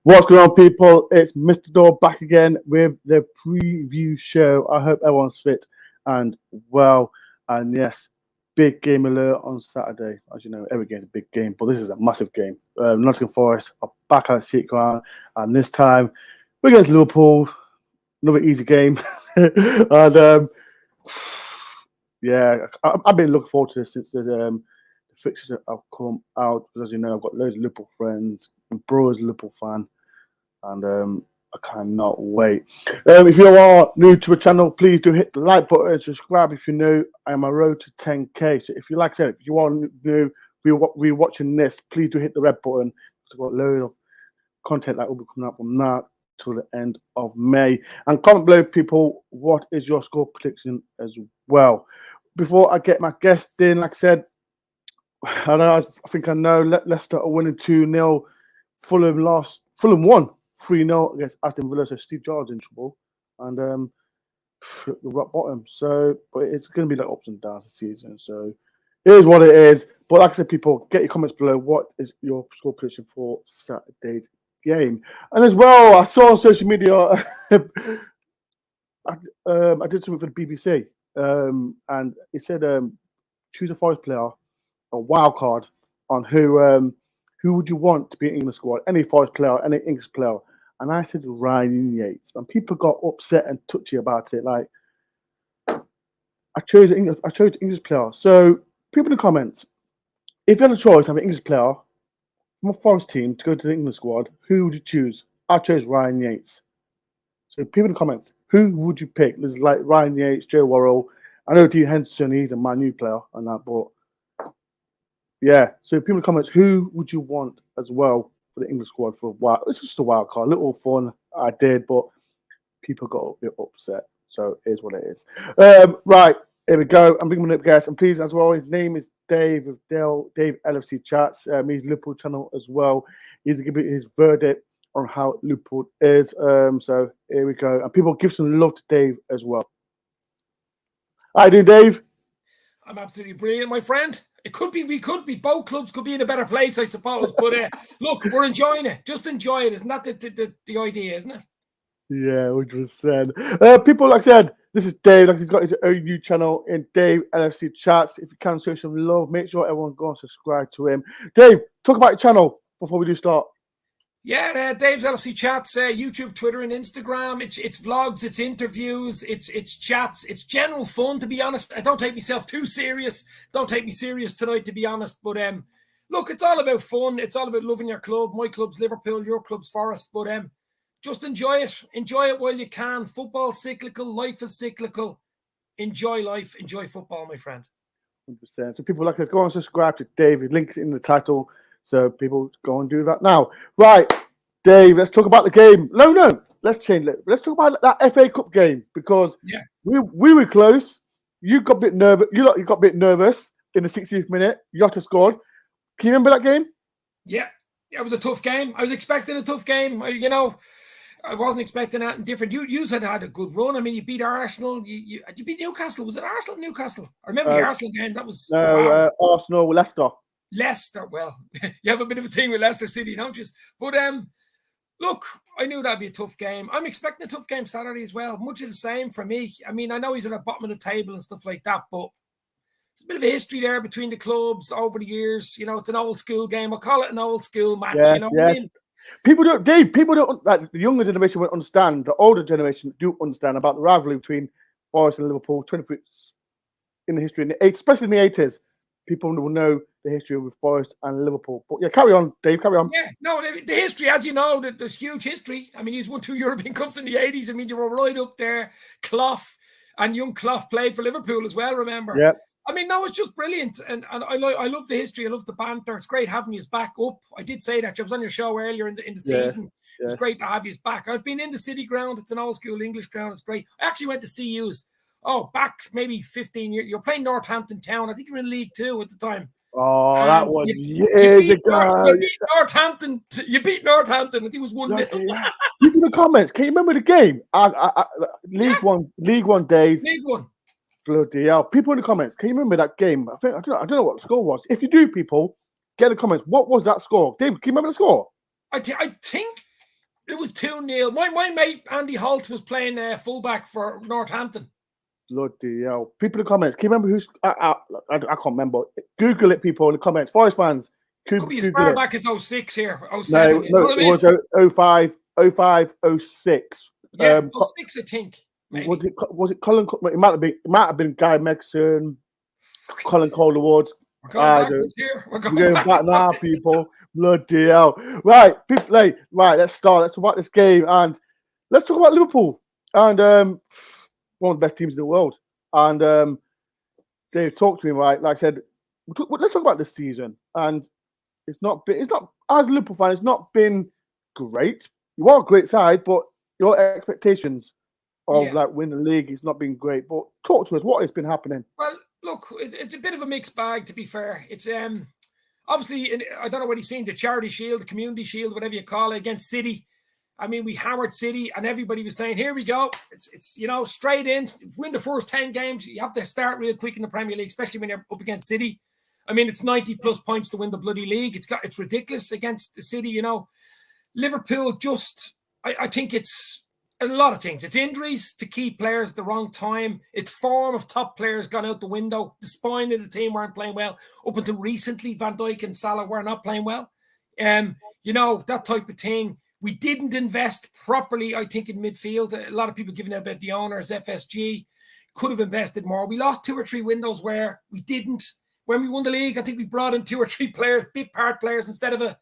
What's going on, people? It's Mr. Door back again with the preview show. I hope everyone's fit and well. And yes, big game alert on Saturday. As you know, every game's a big game, but this is a massive game. Nottingham Forest are back at the seat ground, and this time we're against Liverpool. Another easy game. And yeah, I've been looking forward to this since the fixtures have come out. Because as you know, I've got loads of Liverpool friends. My brother's a Liverpool fan. And I cannot wait. If you are new to the channel, please do hit the like button and subscribe if you're new. I am on road to 10k. So if you like I said, if you are new, re-watching this, please do hit the red button. I've got loads of content that will be coming out from now till the end of May. And comment below, people, what is your score prediction as well? Before I get my guest in, like I said, I think I know. Leicester are winning 2-0. Fulham won 3-0 against Aston Villa, so Steve Jobs in trouble, and the rock bottom. So, but it's going to be like ups and downs this season. So, it is what it is. But like I said, people, get your comments below. What is your score prediction for Saturday's game? And as well, I saw on social media, I did something for the BBC, and it said choose a Forest player, a wild card on who would you want to be in the squad? Any Forest player, any English player. And I said Ryan Yates. And people got upset and touchy about it. Like, I chose the English player. So, people in the comments, if you had a choice of an English player from a Forest team to go to the English squad, who would you choose? I chose Ryan Yates. So, people in the comments, who would you pick? There's like Ryan Yates, Joe Worrell. I know Dean Henderson, he's a Man U player and that, but yeah. So, people in the comments, who would you want as well for the English squad for a while? It's just a wild card, a little fun. I did, but people got a bit upset. So it is what it is. Right, here we go. I'm bringing up guests, and please, as well, his name is Dave of Dave LFC Chats. He's Liverpool channel as well. He's going to give his verdict on how Liverpool is. So here we go, and people give some love to Dave as well. How you doing, Dave? I'm absolutely brilliant, my friend. We could be, both clubs could be in a better place, I suppose. But look, we're enjoying it. Just enjoy it. Isn't that the idea, isn't it? Yeah, 100%. People, like I said, this is Dave. Like he's got his own new channel in Dave LFC Chats. If you can show some love, make sure everyone go and subscribe to him. Dave, talk about your channel before we do start. Yeah, Dave's LFC Chats, YouTube, Twitter, and Instagram. It's vlogs, it's interviews, it's chats, it's general fun. To be honest, I don't take myself too serious. Don't take me serious tonight, to be honest. But look, it's all about fun. It's all about loving your club. My club's Liverpool, your club's Forest. But just enjoy it. Enjoy it while you can. Football's cyclical. Life is cyclical. Enjoy life. Enjoy football, my friend. 100%. So people like us, go and subscribe to Dave. His link's in the title. So people go and do that now. Right, Dave, let's talk about the game. No, let's change it. Let's talk about that FA Cup game because we were close. You got a bit nervous. You got a bit nervous in the 60th minute. Jota scored. Can you remember that game? Yeah, it was a tough game. I was expecting a tough game. I wasn't expecting that different. You had a good run. I mean, you beat Arsenal. You beat Newcastle. Was it Arsenal, Newcastle? I remember the Arsenal game. That was Arsenal, Leicester. Leicester, well, you have a bit of a thing with Leicester City, don't you? But look, I knew that'd be a tough game. I'm expecting a tough game Saturday as well. Much of the same for me. I mean, I know he's at the bottom of the table and stuff like that, but there's a bit of a history there between the clubs over the years. You know, it's an old school game. I'll call it an old school match. Yes, you know what I mean? People don't, like the younger generation won't understand. The older generation do understand about the rivalry between Forest and Liverpool. 23 in the history, especially in the 80s. People will know the history with Forest and Liverpool. But yeah, carry on, Dave, carry on. Yeah, no, the history, as you know, there's huge history. I mean, he's won 2 European Cups in the 80s. I mean, you were right up there. Klopp and young Klopp played for Liverpool as well, remember? Yeah. I mean, no, it's just brilliant. And I love the history. I love the banter. It's great having you back up. I did say that. I was on your show earlier in the season. It was great to have you back. I've been in the City ground. It's an old school English ground. It's great. I actually went to see yous. Back maybe 15 years. You're playing Northampton Town. I think you were in League 2 at the time. Oh, and that was years ago. You beat Northampton. I think it was 1-0. Leave in the comments. Can you remember the game? League One days. League One. Bloody hell. People in the comments, can you remember that game? I don't know what the score was. If you do, people, get in the comments. What was that score? Dave, can you remember the score? I think It was 2-0. My mate Andy Holt was playing fullback for Northampton. Bloody hell. People in the comments, can you remember who's... I can't remember. Google it, people in the comments. Forest fans. Could be as far back as 06 here. 07. No, you know what I mean? It was 05, 06. Yeah, 06, I think. Maybe. Was it Colin? It might have been Guy Megson, Colin Cole Awards. We're going backwards here. We're going back now, people. Bloody hell. Right, people, right, let's start. Let's talk about this game and let's talk about Liverpool. And one of the best teams in the world. And Dave talked to me, right? Like I said, let's talk about this season. And it's not, as a Liverpool fan, it's not been great. You are a great side, but your expectations of like winning the league, it's not been great. But talk to us, what has been happening? Well, look, it's a bit of a mixed bag, to be fair. It's obviously, I don't know what he's saying, the Charity Shield, the Community Shield, whatever you call it, against City. I mean, we hammered City, and everybody was saying, "Here we go! It's straight in. Win the first 10 games. You have to start real quick in the Premier League, especially when you're up against City. I mean, it's 90+ points to win the bloody league. It's ridiculous against the City. Liverpool I think it's a lot of things. It's injuries to key players at the wrong time. It's form of top players gone out the window. The spine of the team weren't playing well. Up until recently, Van Dijk and Salah were not playing well. That type of thing. We didn't invest properly, I think, in midfield. A lot of people giving out about the owners, FSG, could have invested more. We lost 2 or 3 windows where we didn't. When we won the league, I think we brought in 2 or 3 players, big part players, instead of a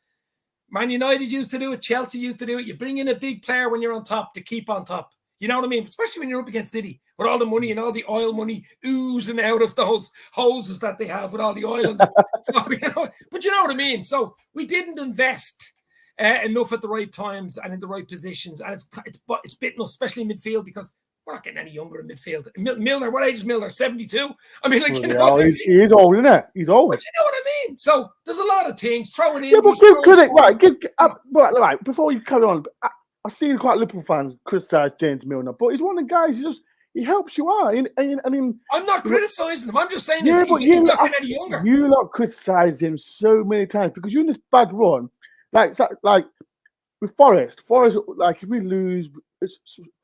Man United used to do it, Chelsea used to do it. You bring in a big player when you're on top to keep on top. You know what I mean? Especially when you're up against City, with all the money and all the oil money oozing out of those hoses that they have with all the oil. But you know what I mean? So we didn't invest enough at the right times and in the right positions. And it's bitten us, especially in midfield, because we're not getting any younger in midfield. Milner, what age is Milner? 72? I mean, he's old, isn't it? He's old. But you know what I mean? So there's a lot of things. Throwing in. Yeah, but give credit. Right, before you carry on, I've seen quite Liverpool fans criticise James Milner, but he's one of the guys he helps you out. I mean, I'm not criticising him. I'm just saying he's not getting any younger. You lot criticised him so many times because you're in this bad run. Like with Forest, like if we lose,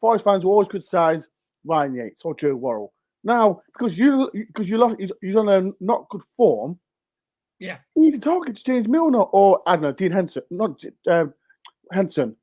Forest fans will always criticise Ryan Yates or Joe Worrell. Now, because you lost, he's on a not good form. Yeah, he's a target to James Milner or I don't know, Dean Henson, not Henson,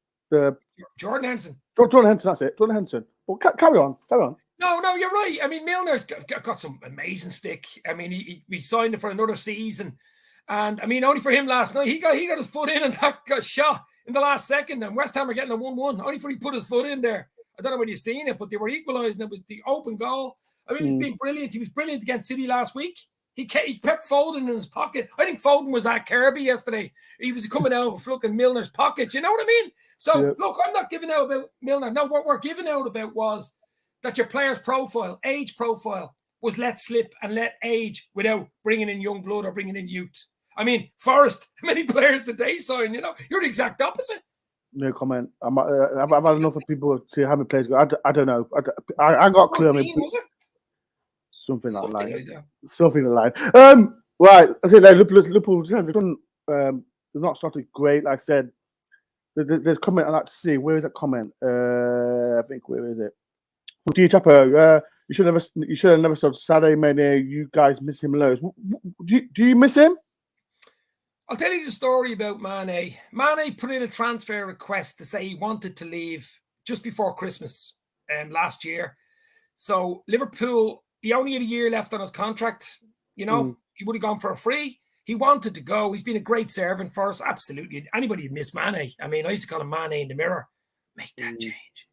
Jordan Henson. Jordan Henson, that's it, Jordan Henson. Well, carry on. No, you're right. I mean, Milner's got some amazing stick. I mean, we signed him for another season. And I mean, only for him last night, he got his foot in and that got shot in the last second. And West Ham are getting a 1-1. Only for he put his foot in there. I don't know whether you've seen it, but they were equalising. It was the open goal. I mean, he's been brilliant. He was brilliant against City last week. He kept Foden in his pocket. I think Foden was at Kirby yesterday. He was coming out of looking Milner's pocket. You know what I mean? So, Look, I'm not giving out about Milner. No, what we're giving out about was that your player's profile, age profile, was let slip and let age without bringing in young blood or bringing in youth. I mean, Forest, how many players did they sign? You're the exact opposite. No comment. I've had enough of people to how many players go. I don't know. I got clear. Something like that. Something like that. Right. I said Liverpool. They've not started great. Like I said, there's a comment I'd like to see. Where is that comment? I think where is it? Do you Chapo? You should have never started Saturday, Mane. You guys miss him loads. Do you miss him? I'll tell you the story about Mane. Mane put in a transfer request to say he wanted to leave just before Christmas last year. So Liverpool, he only had a year left on his contract. He would have gone for a free. He wanted to go. He's been a great servant for us. Absolutely. Anybody would miss Mane. I mean, I used to call him Mane in the mirror. Make that change.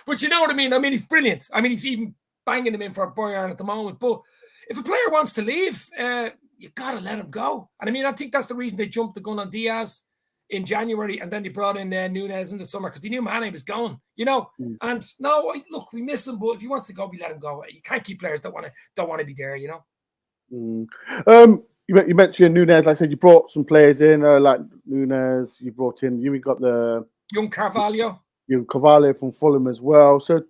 But you know what I mean? I mean, he's brilliant. I mean, he's even banging him in for Bayern at the moment. But if a player wants to leave, you got to let him go. And I mean, I think that's the reason they jumped the gun on Diaz in January and then they brought in Nunez in the summer because he knew Mane was going, And no, look, we miss him, but if he wants to go, we let him go. You can't keep players that don't want to be there, You mentioned Nunez. Like I said, you brought some players in, like Nunez. You brought in. You got the young Carvalho. Young Carvalho from Fulham as well. So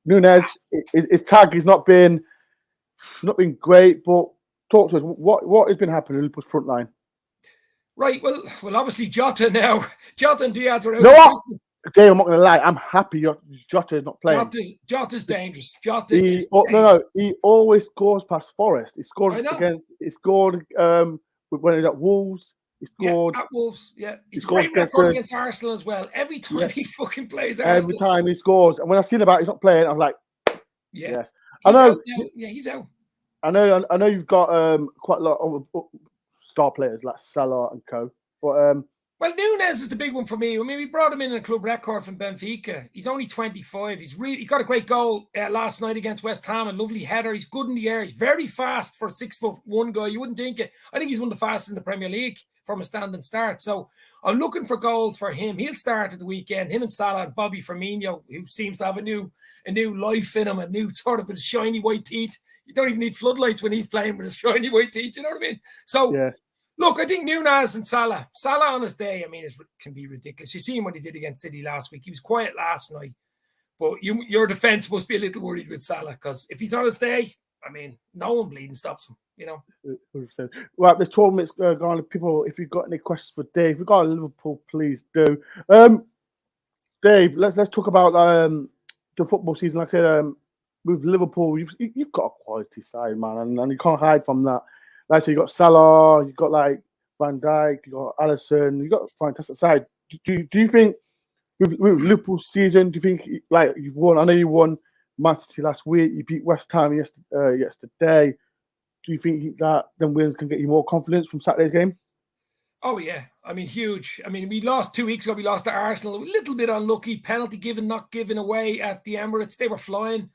Nunez, his tag has not been great, but talk to us. What has been happening in Liverpool's front line? Right. Well, obviously Jota now. Jota and Diaz are out No, for what? Christmas. Dave, I'm not going to lie. I'm happy Jota is not playing. Jota's dangerous. Jota is dangerous. No. He always scores past Forest. He scored I know. against. He scored when he was at Wolves. He scored at Wolves. Yeah, he he's a scored great record against Arsenal as well. Every time he fucking plays Arsenal. Every time he scores, and when I seen about he's not playing, I'm like, yes. I He's know. out now. Yeah, he's out. I know. You've got quite a lot of star players like Salah and co. But well, Núñez is the big one for me. I mean, we brought him in a club record from Benfica. He's only 25. He got a great goal last night against West Ham, a lovely header. He's good in the air. He's very fast for a 6'1" guy. You wouldn't think it. I think he's one of the fastest in the Premier League from a standing start. So I'm looking for goals for him. He'll start at the weekend. Him and Salah and Bobby Firmino, who seems to have a new life in him, a new sort of his shiny white teeth. You don't even need floodlights when he's playing with his shiny white teeth. You know what I mean? So. Yeah. Look, I think Núñez and Salah on his day, I mean, it can be ridiculous. You see him what he did against City last week. He was quiet last night, but your defense must be a little worried with Salah because if he's on his day, I mean, no one bleeding stops him, you know. 100%. Right, there's 12 minutes gone. People, if you've got any questions for Dave, we've got Liverpool, please do. Dave, let's talk about the football season. Like I said, with Liverpool, you've got a quality side, man, and you can't hide from that. Like I said, you got Salah, you got like Van Dijk, you got Alisson, you got a fantastic side. Do you think with Liverpool season, do you think like you've won? I know you won Man City last week. You beat West Ham yesterday. Do you think that them wins can get you more confidence from Saturday's game? Oh yeah, I mean huge. I mean we lost 2 weeks ago. We lost to Arsenal. A little bit unlucky, penalty given, not given away at the Emirates. They were flying.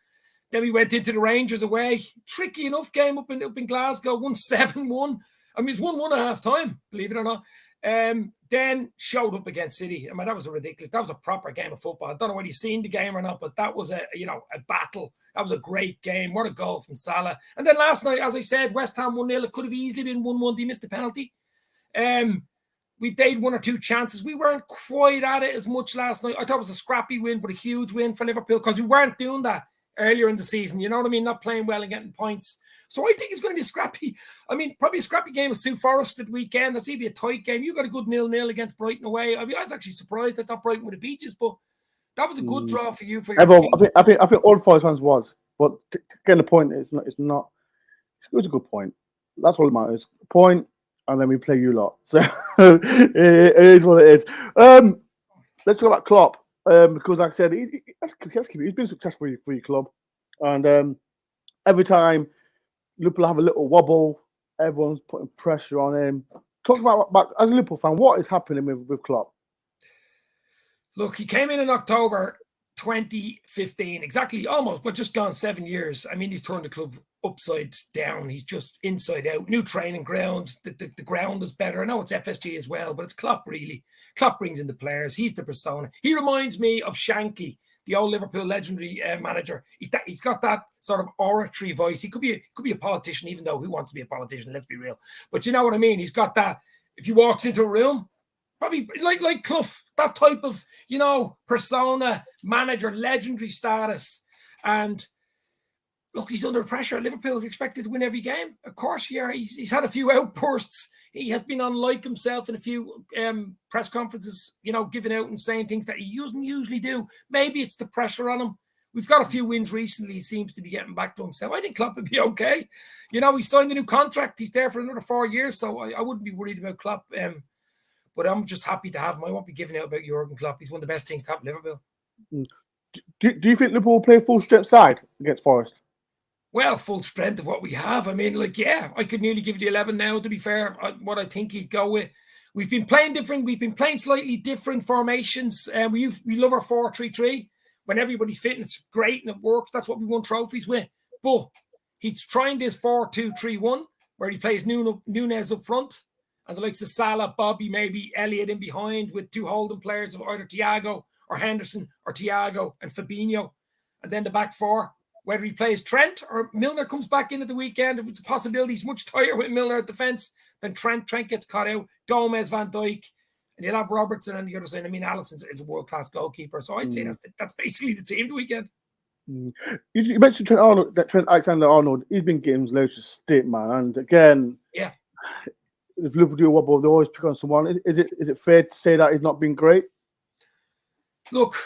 Then we went into the Rangers away. Tricky enough game up in Glasgow. 1-7-1. I mean, it's 1-1 at half time, believe it or not. Then showed up against City. I mean, that was a proper game of football. I don't know whether you've seen the game or not, but that was a battle. That was a great game. What a goal from Salah. And then last night, as I said, West Ham 1-0. It could have easily been 1-1. They missed the penalty. We made 1 or 2 chances. We weren't quite at it as much last night. I thought it was a scrappy win, but a huge win for Liverpool because we weren't doing that earlier in the season, you know what I mean? Not playing well and getting points. So I think it's going to be a scrappy. I mean, probably a scrappy game with Sue Forest at the weekend. That's going to be a tight game. You got a good 0-0 against Brighton away. I was actually surprised. I thought Brighton would have beat us, but that was a good draw for you. I think all 5 fans was, but getting the point is not. It was a good point. That's all that matters. Point, and then we play you lot. So it is what it is. Let's talk about Klopp. Because, like I said, he's been successful for your club, and every time Liverpool have a little wobble, everyone's putting pressure on him. Talk about as a Liverpool fan, what is happening with Klopp? Look, he came in October 2015, exactly, almost, but just gone 7 years. I mean, he's turned the club upside down. He's just inside out. New training ground. The ground is better. I know it's FSG as well, but it's Klopp really. Klopp brings in the players. He's the persona. He reminds me of Shankly, the old Liverpool legendary manager. He's got that sort of oratory voice. He could be a politician, even though who wants to be a politician? Let's be real. But you know what I mean. He's got that. If he walks into a room, probably like Clough, that type of persona, manager, legendary status, and. Look, he's under pressure at Liverpool. He's expected to win every game. Of course, yeah, he's had a few outbursts. He has been unlike himself in a few press conferences, giving out and saying things that he doesn't usually do. Maybe it's the pressure on him. We've got a few wins recently. He seems to be getting back to himself. I think Klopp would be okay. He signed a new contract. He's there for another 4 years, so I wouldn't be worried about Klopp. But I'm just happy to have him. I won't be giving out about Jurgen Klopp. He's one of the best things to happen to Liverpool. Do you think Liverpool will play a full strength side against Forest? Well, full strength of what we have. I mean, I could nearly give you the 11 now, to be fair, what I think he'd go with. We've been playing different. We've been playing slightly different formations. We love our 4-3-3. When everybody's fit and it's great and it works, that's what we won trophies with. But he's trying this 4-2-3-1, where he plays Núñez up front, and the likes of Salah, Bobby, maybe Elliott in behind with 2 holding players of either Thiago or Henderson or Thiago and Fabinho. And then the back 4. Whether he plays Trent or Milner comes back in at the weekend, it's a possibility. He's much tighter with Milner at defence than Trent. Trent gets caught out. Gomez, Van Dijk, and you'll have Robertson on the other side. I mean, Alisson is a world-class goalkeeper, so I'd say that's basically the team the weekend. You mentioned Trent Alexander-Arnold. He's been getting loads of stick, man. And again, yeah, if Liverpool do a wobble, they always pick on someone. Is it fair to say that he's not been great? Look,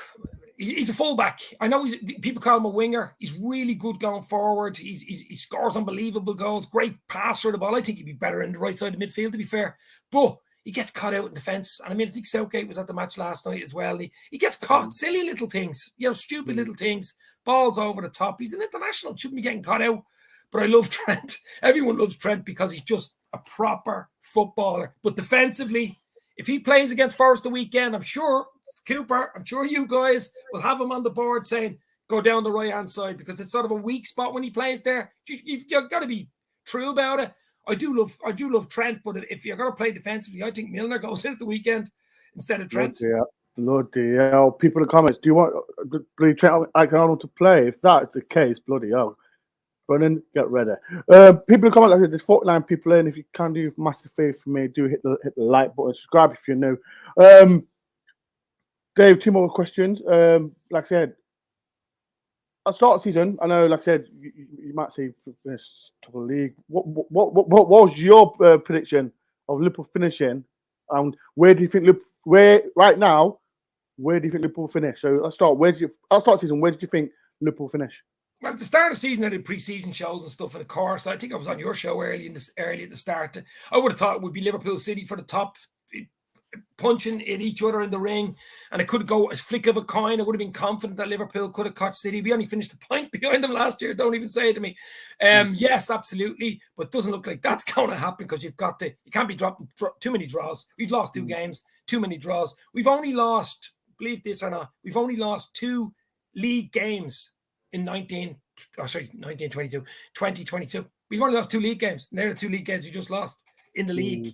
he's a fullback. I know people call him a winger. He's really good going forward. He scores unbelievable goals. Great passer of the ball. I think he'd be better in the right side of midfield, to be fair. But he gets caught out in defence. And I mean, I think Southgate was at the match last night as well. He gets caught. Silly little things. Stupid little things. Balls over the top. He's an international. Shouldn't be getting caught out. But I love Trent. Everyone loves Trent because he's just a proper footballer. But defensively, if he plays against Forest the weekend, I'm sure Cooper, I'm sure you guys will have him on the board saying, go down the right-hand side, because it's sort of a weak spot when he plays there. You've got to be true about it. I do love Trent, but if you're going to play defensively, I think Milner goes in at the weekend instead of Trent. Bloody hell. People in the comments, do you want Trent Alexander-Arnold to play? If that's the case, bloody hell. Running, get ready. People in the comments, like I said, there's 49 people in. If you can do a massive favor for me, do hit the like button, subscribe if you're new. Dave, 2 more questions. Like I said, at the start of the season, I know, like I said, you might say finish top of the league. What was your prediction of Liverpool finishing? And where do you think right now? Where do you think Liverpool finish? So let's start. I'll start the season. Where did you think Liverpool finish? Well, at the start of the season, I did pre-season shows and stuff. And of course, I think I was on your show early at the start. I would have thought it would be Liverpool City for the top, punching at each other in the ring, and it could go as flick of a coin. I would have been confident that Liverpool could have caught City. We only finished a point behind them last year. Don't even say it to me. Yes, absolutely, but it doesn't look like that's going to happen because you can't be dropping too many draws. We've lost 2 games, too many draws. We've only lost, believe this or not, we've only lost 2 league games in 2022. We've only lost 2 league games. And they're the 2 league games we just lost in the league.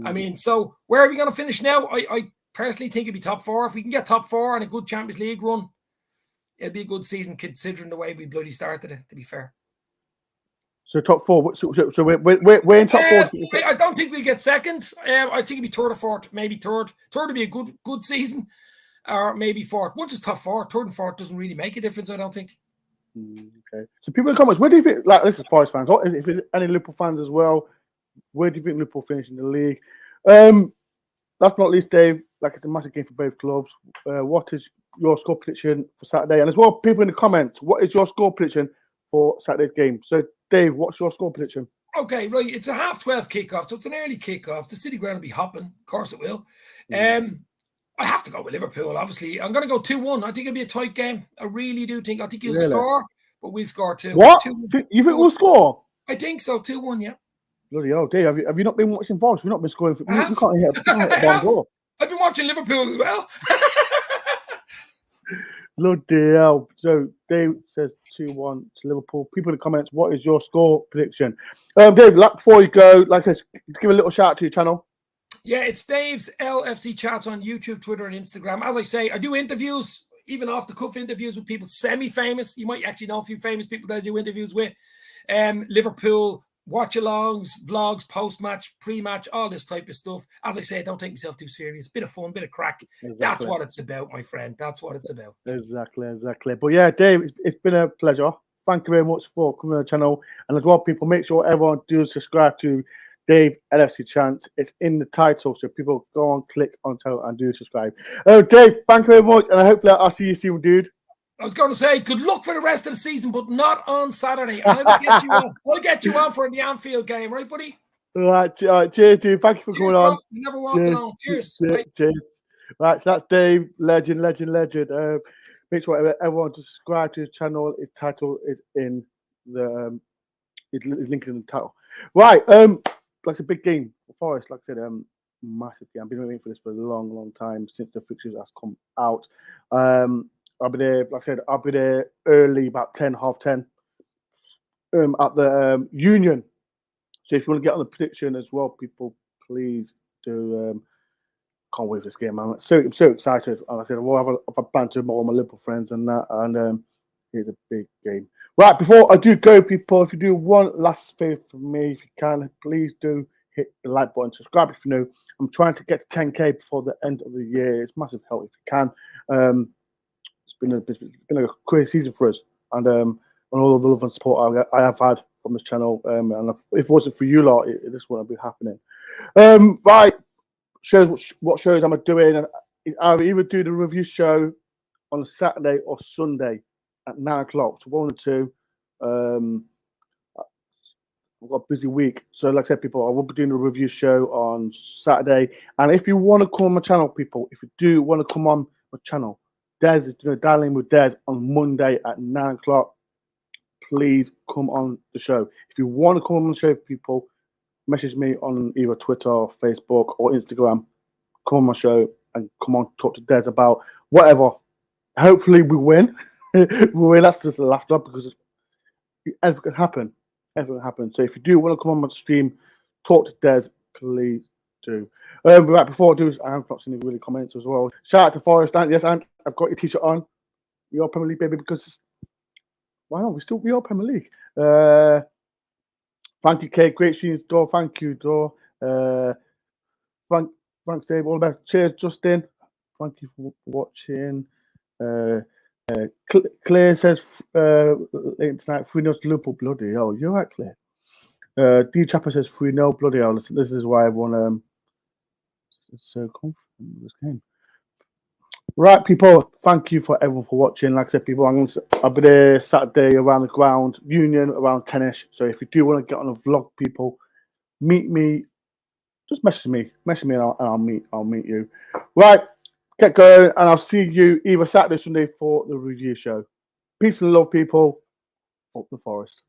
I mean, so where are we going to finish now? I personally think it'd be top 4. If we can get top 4 and a good Champions League run, it'll be a good season considering the way we bloody started it, to be fair. So top 4. So we're in top 4. I don't think we'll get second. I think it'd be 3rd or 4th, maybe 3rd. 3rd would be a good season, or maybe 4th. Once it's top 4, 3rd and 4th doesn't really make a difference, I don't think. Okay. So people in the comments, where do you think, like, this is Forest fans, if there's any Liverpool fans as well, where do you think Liverpool finish in the league? Last but not least, Dave, like, it's a massive game for both clubs. What is your score prediction for Saturday? And as well, people in the comments, what is your score prediction for Saturday's game? So, Dave, what's your score prediction? Okay, right. It's a 12:30 kickoff, so it's an early kickoff. The City ground will be hopping. Of course it will. I have to go with Liverpool, obviously. I'm going to go 2-1. I think it'll be a tight game. I really do think. I think you'll score, but we'll score 2. What? 2, you think we'll score? I think so. 2-1, yeah. Bloody hell, Dave, have you not been watching Forest? We've not been scoring. We can't hit a goal. I've been watching Liverpool as well. Bloody hell. So, Dave says 2-1 to Liverpool. People in the comments, what is your score prediction? Dave, before you go, like I said, give a little shout out to your channel. Yeah, it's Dave's LFC Chats on YouTube, Twitter, and Instagram. As I say, I do interviews, even off the cuff interviews with people semi-famous. You might actually know a few famous people that I do interviews with. Liverpool watch-alongs, vlogs, post-match, pre-match, all this type of stuff. As I say, don't take myself too serious. Bit of fun, bit of crack. Exactly. That's what it's about, my friend. That's what it's about. Exactly. But yeah, Dave, it's been a pleasure. Thank you very much for coming on the channel. And as well, people, make sure everyone does subscribe to Dave LFC Chants. It's in the title, so people go on, click on title, and do subscribe. Dave, thank you very much, and hopefully I'll see you soon, dude. I was going to say, good luck for the rest of the season, but not on Saturday. And I will get you on. I'll get you on for the Anfield game, right, buddy? All right, cheers, dude. Thank you for coming on. You never walk alone. Cheers. Cheers. Right, so that's Dave, legend. Make sure everyone to subscribe to his channel. His title is in the his link is in the title. Right, like a big game for Forest. Like I said, massive game. I've been waiting for this for a long time since the fixtures has come out. I'll be there, like I said, I'll be there early, about 10, half 10, at the Union. So if you want to get on the prediction as well, people, please do. Can't wait for this game, man. I'm so excited. Like I said, I'll have a banter with all my Liverpool friends and that, and here's a big game. Right, before I do go, people, if you do one last favor for me, if you can, please do hit the like button, subscribe if you know. I'm trying to get to 10K before the end of the year. It's massive help if you can. It's been a crazy season for us, and all of the love and support I have had from this channel. And if it wasn't for you lot, this wouldn't be happening. Right, shows what shows am I doing? And I either do the review show on a Saturday or Sunday at 9 o'clock. So 1 or 2. I've got a busy week. So like I said, people, I will be doing a review show on Saturday. And if you want to come on my channel, people, if you do want to come on my channel, Des is doing a dialing with Des on Monday at 9 o'clock. Please come on the show. If you want to come on the show, people, message me on either Twitter, Facebook, or Instagram. Come on my show and come on talk to Des about whatever. Hopefully we win. We win. That's just a laughter because anything can happen. Anything can happen. So if you do want to come on my stream, talk to Des, please do. Right before I do, I have got some really comments as well. Shout out to Forest. Yes, and I've got your t-shirt on. We are Premier League, baby, because why not? We are Premier League. Thank you, Kate. Great streams, Door. Thank you, Door. Thanks, Dave. All the best. Cheers, Justin. Thank you for watching. Claire says tonight 3-0 to Liverpool. Bloody hell, you're right, Claire. D Chapper says 3-0. Bloody hell. This is why everyone is so confident in this game. Right, people. Thank you for everyone for watching. Like I said, people, I'll be there Saturday around the ground, Union around 10ish. So if you do want to get on a vlog, people, meet me. Just message me and I'll meet you. Right, get going, and I'll see you either Saturday or Sunday for the review show. Peace and love, people. Up the Forest.